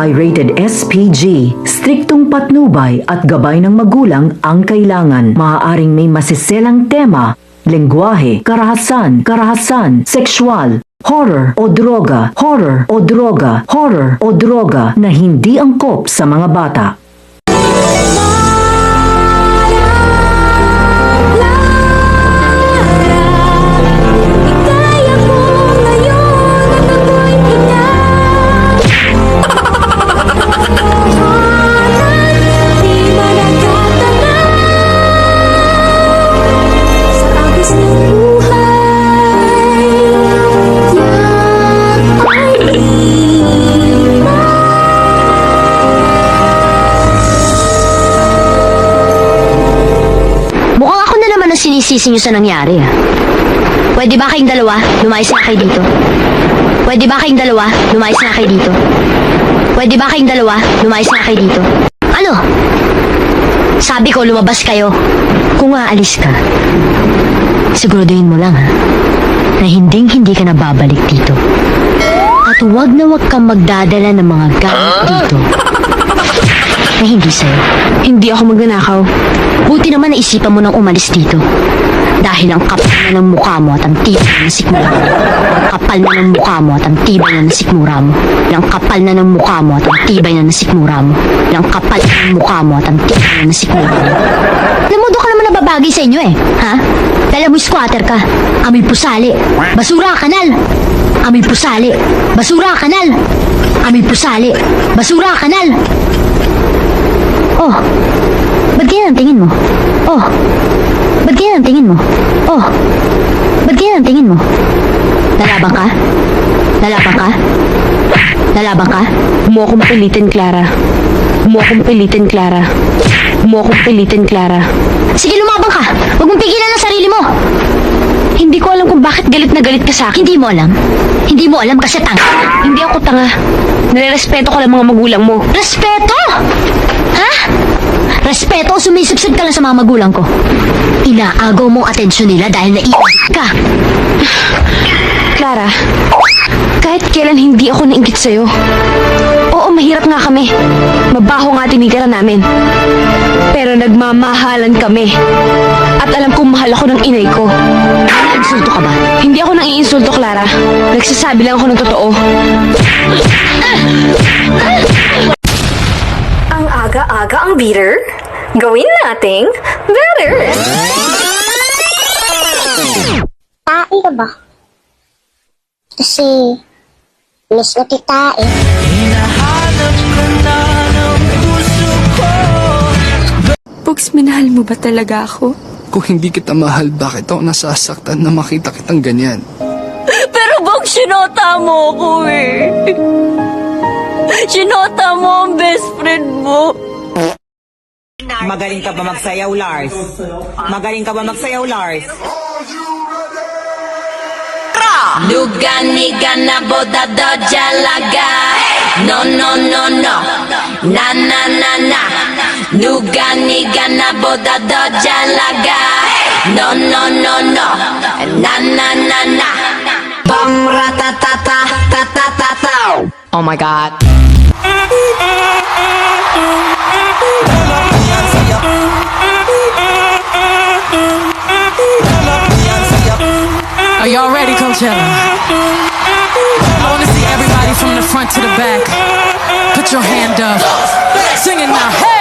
ay rated SPG. Striktong patnubay at gabay ng magulang ang kailangan. Maaaring may masiselang tema, lengguwahe, karahasan, sexual, horror o droga na hindi angkop sa mga bata. Sinisisi nyo sa nangyari, ah. Pwede ba kayong dalawa, lumayas na kayo dito? Pwede ba kayong dalawa, lumayas na kayo dito? Pwede ba kayong dalawa, lumayas na kayo dito? Ano? Sabi ko, lumabas kayo. Kung aalis ka, siguraduhin mo lang, ha, na hindi ka na babalik dito. At wag na wag kang magdadala ng mga gamit dito na hindi sa'yo. Hindi ako magnanakaw. Buti naman naisipan mo nang umalis dito. Dahil ang kapal na ng mukha mo at ang tibay na sikmura mo. Ang kapal na ng mukha mo at ang tibay na nasikmura mo. Ang kapal na ng mukha mo at ang tibay na nasikmura mo. Ang kapal na ng mukha mo at ang tibay na nasikmura mo. Alam mo, doon ka naman nababagay sa inyo, eh. Ha? Dala mo squatter ka. Amoy pusali. Basura, kanal. Amoy pusali. Basura, kanal. Amoy pusali. Basura, kanal. Oh, ba't ganyan ang tingin mo? Oh, ba't ganyan ang tingin mo? Oh, ba't ganyan ang tingin mo? Lalaban ka? Lalaban ka? Lalaban ka? Huwag mo akong pilitin, Clara. Huwag mo akong pilitin, Clara. Huwag mo akong pilitin, Clara. Sige, lumabang ka! Huwag mong pigilan ang sarili mo! Hindi ko alam kung bakit galit na galit ka sa akin. Hindi mo alam? Hindi mo alam kasi tanga. Hindi ako tanga. Nirerespeto ko lang mga magulang mo. Respeto! Ha? Respeto o sumisipsip ka lang sa mga magulang ko? Inaagaw mong atensyon nila dahil naiingit ka. Clara, kahit kailan hindi ako nainggit sa'yo. Oo, mahirap nga kami. Mabaho nga tinitira namin. Pero nagmamahalan kami. At alam kong mahal ako ng inay ko. Insulto ka ba? Hindi ako nang-iinsulto, Clara. Nagsasabi lang ako ng totoo. Ang aga-aga ang beater? Gawin nating better! Tae ka ba? Kasi, miss na kita eh. Bugs, minahal mo ba talaga ako? Kung hindi kita mahal, bakit ako nasasaktan na makita kitang ganyan? Pero Bugs, sinota mo ako eh. Sinota mo ang best friend mo. Magaling ka ba magsayaw, Lars? Magaling ka ba magsayaw, Lars? Nuga niga na boda do jalaga. No no no no. Na na na na. Nuga niga na boda do jalaga. No no no no. Na na na na. Bam ratatata tatatata. Oh my God. Are y'all ready, Coachella? I wanna see everybody from the front to the back. Put your hand up. Sing it now. Hey!